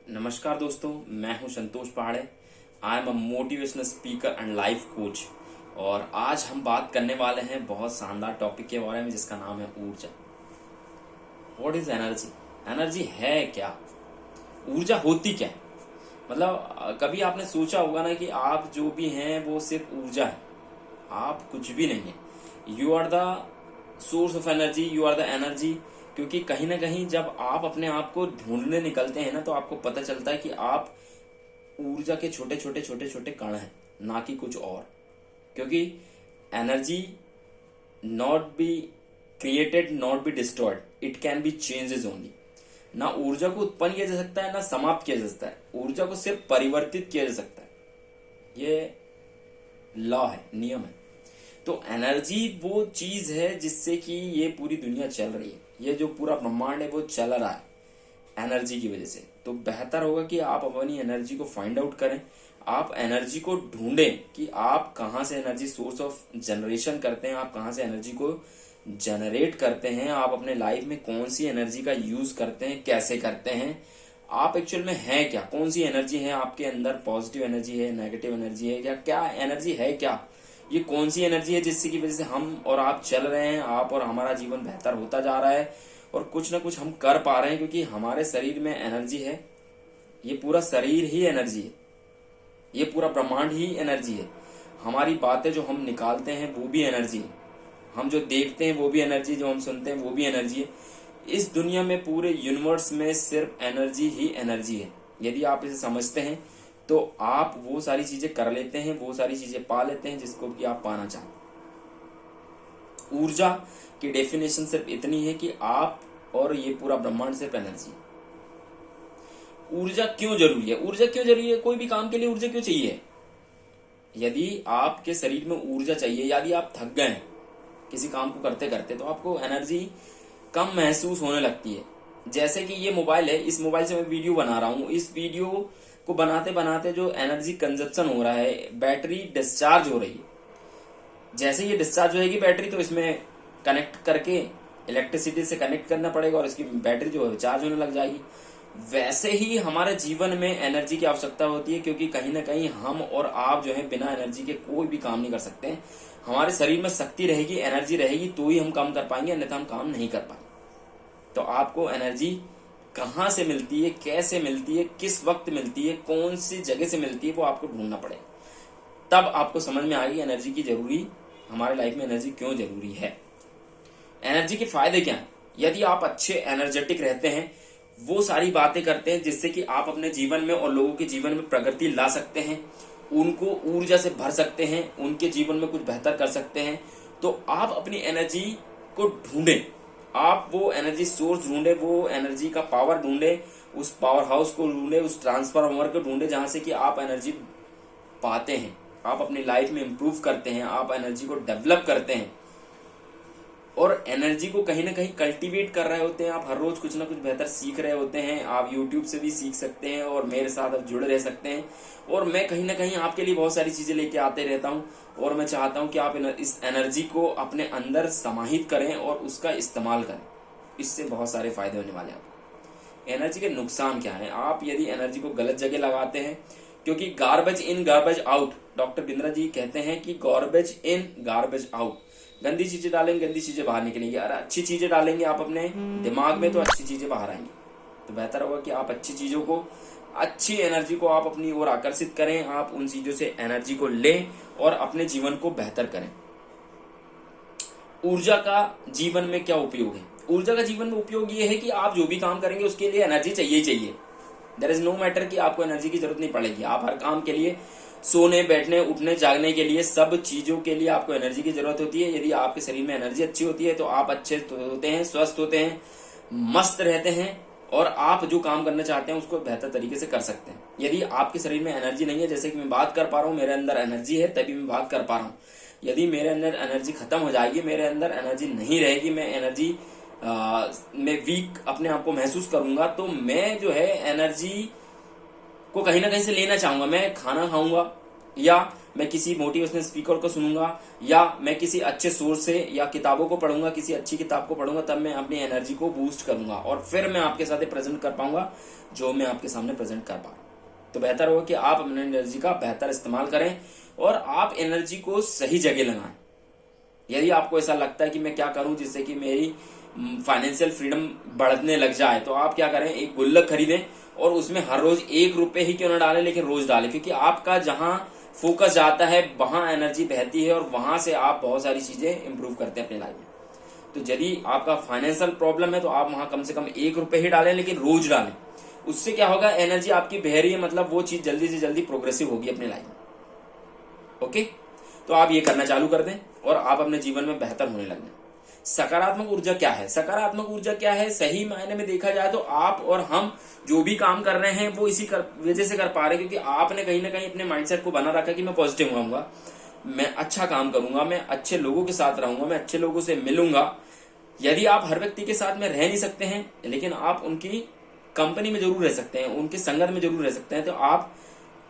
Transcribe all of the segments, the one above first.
नमस्कार दोस्तों, मैं हूं संतोष पहाड़े। I am a motivational speaker and life coach. और आज हम बात करने वाले हैं बहुत शानदार टॉपिक के बारे में जिसका नाम है ऊर्जा। What is energy? एनर्जी है क्या? ऊर्जा होती क्या है? मतलब कभी आपने सोचा होगा ना कि आप जो भी हैं वो सिर्फ ऊर्जा है, आप कुछ भी नहीं है। You are the source of energy, you are the energy. क्योंकि कहीं ना कहीं जब आप अपने आप को ढूंढने निकलते हैं ना, तो आपको पता चलता है कि आप ऊर्जा के छोटे छोटे छोटे छोटे कण हैं, ना कि कुछ और। क्योंकि energy not be created, not be destroyed, it can be changes only. ना ऊर्जा को उत्पन्न किया जा सकता है, ना समाप्त किया जा सकता है। ऊर्जा को सिर्फ परिवर्तित किया जा सकता है। ये लॉ है, नियम है। तो एनर्जी वो चीज है जिससे कि ये पूरी दुनिया चल रही है, ये जो पूरा ब्रह्मांड है वो चल रहा है एनर्जी की वजह से। तो बेहतर होगा कि आप अपनी एनर्जी को फाइंड आउट करें, आप एनर्जी को ढूंढें कि आप कहाँ से एनर्जी सोर्स ऑफ जनरेशन करते हैं, आप कहाँ से एनर्जी को जनरेट करते हैं, आप अपने लाइफ में कौन सी एनर्जी का यूज करते हैं, कैसे करते हैं, आप एक्चुअल में है क्या, कौन सी एनर्जी है आपके अंदर, पॉजिटिव एनर्जी है, नेगेटिव एनर्जी है, क्या क्या एनर्जी है, क्या ये कौन सी एनर्जी है जिससे की वजह से हम और आप चल रहे हैं, आप और हमारा जीवन बेहतर होता जा रहा है और कुछ ना कुछ हम कर पा रहे हैं। क्योंकि हमारे शरीर में एनर्जी है, ये पूरा शरीर ही एनर्जी है, ये पूरा ब्रह्मांड ही एनर्जी है। हमारी बातें जो हम निकालते हैं वो भी एनर्जी है, हम जो देखते हैं वो भी एनर्जी, जो हम सुनते हैं वो भी एनर्जी है। इस दुनिया में, पूरे यूनिवर्स में सिर्फ एनर्जी ही एनर्जी है। यदि आप इसे समझते हैं तो आप वो सारी चीजें कर लेते हैं, वो सारी चीजें पा लेते हैं जिसको कि आप पाना चाहते हैं। ऊर्जा की डेफिनेशन सिर्फ इतनी है कि आप और ये पूरा ब्रह्मांड सिर्फ एनर्जी है। ऊर्जा क्यों जरूरी है? ऊर्जा क्यों जरूरी है? कोई भी काम के लिए ऊर्जा क्यों चाहिए? यदि आपके शरीर में ऊर्जा चाहिए, यदि आप थक गए हैं किसी काम को करते करते, तो आपको एनर्जी कम महसूस होने लगती है। जैसे कि ये मोबाइल है, इस मोबाइल से मैं वीडियो बना रहा हूँ, इस वीडियो को बनाते बनाते जो एनर्जी कंजप्शन हो रहा है, बैटरी डिस्चार्ज हो रही है। जैसे ये डिस्चार्ज होगी बैटरी, तो इसमें कनेक्ट करके इलेक्ट्रिसिटी से कनेक्ट करना पड़ेगा और इसकी बैटरी जो है चार्ज होने लग जाएगी। वैसे ही हमारे जीवन में एनर्जी की आवश्यकता होती है, क्योंकि कहीं ना कहीं हम और आप जो है बिना एनर्जी के कोई भी काम नहीं कर सकते हैं। हमारे शरीर में शक्ति रहेगी, एनर्जी रहेगी तो ही हम काम कर पाएंगे, अन्यथा हम काम नहीं कर पाएंगे। तो आपको एनर्जी कहाँ से मिलती है, कैसे मिलती है, किस वक्त मिलती है, कौन सी जगह से मिलती है, वो आपको ढूंढना पड़ेगा। तब आपको समझ में आएगी एनर्जी की जरूरी, हमारे लाइफ में एनर्जी क्यों जरूरी है, एनर्जी के फायदे क्या हैं। यदि आप अच्छे एनर्जेटिक रहते हैं, वो सारी बातें करते हैं जिससे कि आप अपने जीवन में और लोगों के जीवन में प्रगति ला सकते हैं, उनको ऊर्जा से भर सकते हैं, उनके जीवन में कुछ बेहतर कर सकते हैं, तो आप अपनी एनर्जी को ढूंढें, आप वो एनर्जी सोर्स ढूंढे, वो एनर्जी का पावर ढूंढे, उस पावर हाउस को ढूंढे, उस ट्रांसफार्मर को ढूंढे जहां से कि आप एनर्जी पाते हैं, आप अपनी लाइफ में इंप्रूव करते हैं, आप एनर्जी को डेवलप करते हैं और एनर्जी को कहीं ना कहीं कल्टीवेट कर रहे होते हैं। आप हर रोज कुछ ना कुछ बेहतर सीख रहे होते हैं। आप YouTube से भी सीख सकते हैं और मेरे साथ आप जुड़े रह सकते हैं। और मैं कहीं ना कहीं आपके लिए बहुत सारी चीजें लेके आते रहता हूं और मैं चाहता हूं कि आप इस एनर्जी को अपने अंदर समाहित करें और उसका इस्तेमाल करें। इससे बहुत सारे फायदे होने वाले हैं आपको। एनर्जी के नुकसान क्या है? आप यदि एनर्जी को गलत जगह लगाते हैं, क्योंकि garbage in garbage out, doctor Bindra ji कहते हैं कि गार्बेज इन गार्बेज आउट। गंदी चीजें डालेंगे, गंदी चीजें बाहर निकलेंगी। अरे अच्छी चीजें डालेंगे आप अपने दिमाग में, तो अच्छी चीजें बाहर आएंगी। तो बेहतर होगा कि आप अच्छी चीजों को, अच्छी एनर्जी को आप अपनी ओर आकर्षित करें, आप उन चीजों से एनर्जी को लें और अपने जीवन को बेहतर करें। ऊर्जा का जीवन में क्या उपयोग है? ऊर्जा का जीवन में उपयोग ये है कि आप जो भी काम करेंगे उसके लिए एनर्जी चाहिए ही चाहिए। देयर इज नो मैटर कि आपको एनर्जी की जरूरत नहीं पड़ेगी। आप हर काम के लिए, सोने, बैठने, उठने, जागने के लिए, सब चीजों के लिए आपको एनर्जी की जरूरत होती है। यदि आपके शरीर में एनर्जी अच्छी होती है तो आप अच्छे होते हैं, स्वस्थ होते हैं, मस्त रहते हैं और आप जो काम करना चाहते हैं उसको बेहतर तरीके से कर सकते हैं। यदि आपके शरीर में एनर्जी नहीं है, जैसे कि मैं बात कर पा रहा हूँ, मेरे अंदर एनर्जी है तभी मैं बात कर पा रहा हूँ। यदि मेरे अंदर एनर्जी खत्म हो जाएगी, मेरे अंदर एनर्जी नहीं रहेगी, मैं एनर्जी में वीक अपने आप को महसूस करूंगा, तो मैं जो है एनर्जी को कहीं ना कहीं से लेना चाहूंगा। मैं खाना खाऊंगा, या मैं किसी मोटिवेशनल स्पीकर को सुनूंगा, या मैं किसी अच्छे सोर्स से या किताबों को पढ़ूंगा, किसी अच्छी किताब को पढ़ूंगा, तब मैं अपनी एनर्जी को बूस्ट करूंगा और फिर मैं आपके साथ प्रेजेंट कर पाऊंगा जो मैं आपके सामने प्रेजेंट कर पा रहा हूं। तो बेहतर होगा कि आप अपनी एनर्जी का बेहतर इस्तेमाल करें और आप एनर्जी को सही जगह लगाएं। यदि आपको ऐसा लगता है कि मैं क्या करूं जिससे कि मेरी फाइनेंशियल फ्रीडम बढ़ने लग जाए, तो आप क्या करें, एक गुल्लक खरीदें और उसमें हर रोज 1 रुपए ही क्यों ना डालें, लेकिन रोज डालें, क्योंकि आपका जहां फोकस जाता है वहां एनर्जी बहती है और वहां से आप बहुत सारी चीजें इंप्रूव करते हैं अपनी लाइफ में। तो यदि आपका फाइनेंशियल प्रॉब्लम है तो आप वहां कम से कम 1 रुपए ही डालें, लेकिन रोज डालें। उससे क्या होगा, एनर्जी आपकी बह रही है, मतलब वो चीज जल्दी से जल्दी प्रोग्रेसिव होगी अपनी लाइफ में। ओके, तो आप ये करना चालू कर दें और आप अपने जीवन में बेहतर होने लग जाए। सकारात्मक ऊर्जा क्या है? सकारात्मक ऊर्जा क्या है? सही मायने में देखा जाए तो आप और हम जो भी काम कर रहे हैं वो इसी वजह से कर पा रहे हैं, क्योंकि आपने कहीं ना कहीं अपने माइंडसेट को बना रखा कि मैं पॉजिटिव रहूंगा, मैं अच्छा काम करूंगा, मैं अच्छे लोगों के साथ रहूंगा, मैं अच्छे लोगों से मिलूंगा। यदि आप हर व्यक्ति के साथ में रह नहीं सकते हैं, लेकिन आप उनकी कंपनी में जरूर रह सकते हैं, उनकी संगत में जरूर रह सकते हैं, तो आप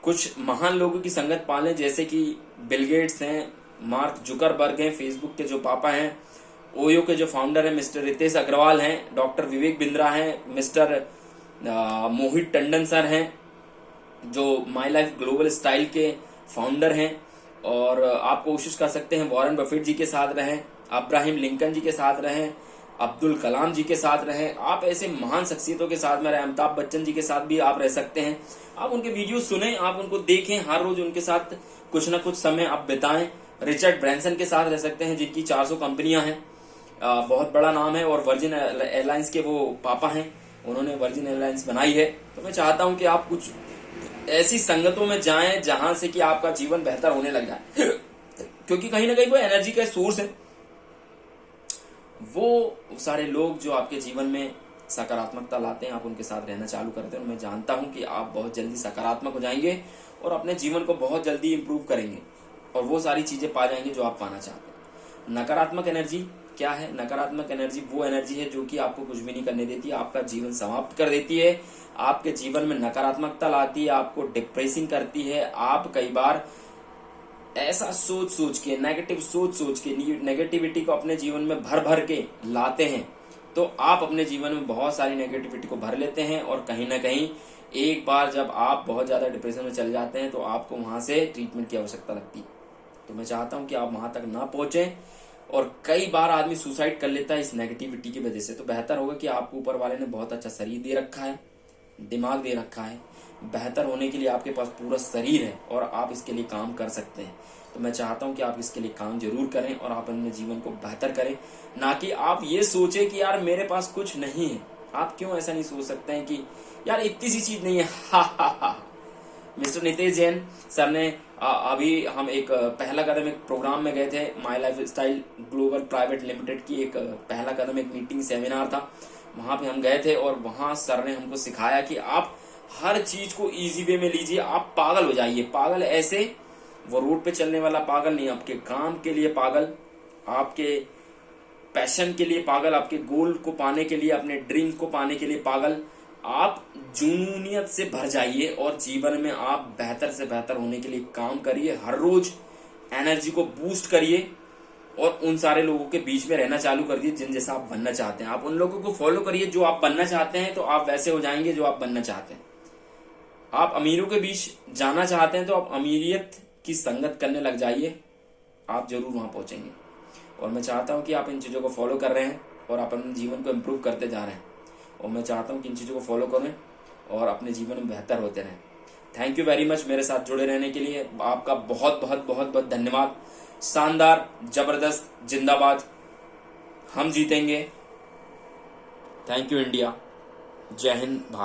कुछ महान लोगों की संगत पालें, जैसे कि बिल गेट्स हैं, मार्क जुकरबर्ग हैं, फेसबुक के जो पापा हैं, ओयो के जो फाउंडर हैं मिस्टर रितेश अग्रवाल हैं, डॉक्टर विवेक बिंद्रा हैं, मिस्टर मोहित टंडन सर हैं जो माई लाइफ ग्लोबल स्टाइल के फाउंडर हैं। और आप कोशिश कर सकते हैं वॉरेन बफेट जी के साथ रहें, अब्राहिम लिंकन जी के साथ रहें, अब्दुल कलाम जी के साथ रहें। आप ऐसे महान शख्सियतों के साथ में रहें, अमिताभ बच्चन जी के साथ भी आप रह सकते हैं। आप उनके वीडियो सुने, आप उनको देखें, हर रोज उनके साथ कुछ ना कुछ समय आप बिताएं। रिचर्ड ब्रांसन के साथ रह सकते हैं जिनकी 400 कंपनियां हैं, बहुत बड़ा नाम है, और वर्जिन एयरलाइंस के वो पापा हैं, उन्होंने वर्जिन एयरलाइंस बनाई है। तो मैं चाहता हूं कि आप कुछ ऐसी संगतों में जाएं जहां से कि आपका जीवन बेहतर होने लग जाए, क्योंकि कहीं ना कहीं वो एनर्जी का सोर्स है। वो सारे लोग जो आपके जीवन में सकारात्मकता लाते हैं, आप उनके साथ रहना चालू करते हैं, और मैं जानता हूं कि आप बहुत जल्दी सकारात्मक हो जाएंगे और अपने जीवन को बहुत जल्दी इंप्रूव करेंगे और वो सारी चीजें पा जाएंगे जो आप पाना चाहते हैं। नकारात्मक एनर्जी क्या है? नकारात्मक एनर्जी वो एनर्जी है जो कि आपको कुछ भी नहीं करने देती, आपका जीवन समाप्त कर देती है, आपके जीवन में नकारात्मकता लाती है, आपको डिप्रेसिंग करती है। आप कई बार ऐसा सोच के, नेगेटिव सोच के, नेगेटिविटी को अपने जीवन में भर भर के लाते हैं, तो आप अपने जीवन में बहुत सारी नेगेटिविटी को भर लेते हैं, और कहीं ना कहीं एक बार जब आप बहुत ज्यादा डिप्रेशन में चले जाते हैं तो आपको वहां से ट्रीटमेंट की आवश्यकता लगती है। तो मैं चाहता हूं कि आप वहां तक ना पहुंचे, और कई बार आदमी सुसाइड कर लेता है इस नेगेटिविटी की वजह से। तो बेहतर होगा कि आपको ऊपर वाले ने बहुत अच्छा शरीर दे रखा है, दिमाग दे रखा है, बेहतर होने के लिए आपके पास पूरा शरीर है और आप इसके लिए काम कर सकते हैं। तो मैं चाहता हूं कि आप इसके लिए काम जरूर करें और आप अपने जीवन को बेहतर करें, ना कि आप ये सोचे कि यार मेरे पास कुछ नहीं है। आप क्यों ऐसा नहीं सोच सकते हैं कि यार इतनी सी चीज नहीं है? हा हा हा। मिस्टर नितेश जैन सर ने अभी हम एक पहला कदम एक प्रोग्राम में गए थे, my life style global private limited की एक पहला कदम एक मीटिंग सेमिनार था, वहां पे हम गए थे और वहां सर ने हमको सिखाया कि आप हर चीज को इजी वे में लीजिए। आप पागल हो जाइए, पागल ऐसे वो रोड पे चलने वाला पागल नहीं, आपके काम के लिए पागल, आपके पैशन के लिए पागल, आपके गोल को पाने के लिए, अपने ड्रीम को पाने के लिए पागल। आप जुनूनियत से भर जाइए और जीवन में आप बेहतर से बेहतर होने के लिए काम करिए। हर रोज एनर्जी को बूस्ट करिए और उन सारे लोगों के बीच में रहना चालू कर दिए जिन जैसा आप बनना चाहते हैं। आप उन लोगों को फॉलो करिए जो आप बनना चाहते हैं, तो आप वैसे हो जाएंगे जो आप बनना चाहते हैं। आप अमीरों के बीच जाना चाहते हैं तो आप अमीरियत की संगत करने लग जाइए, आप जरूर वहां पहुंचेंगे। और मैं चाहता हूं कि आप इन चीजों को फॉलो कर रहे हैं और आप अपने जीवन को इम्प्रूव करते जा रहे हैं, और मैं चाहता हूं कि इन चीजों को फॉलो करें और अपने जीवन में बेहतर होते रहें। थैंक यू वेरी मच मेरे साथ जुड़े रहने के लिए। आपका बहुत बहुत बहुत बहुत धन्यवाद। शानदार, जबरदस्त, जिंदाबाद, हम जीतेंगे। Thank you India. जय हिंद भारत।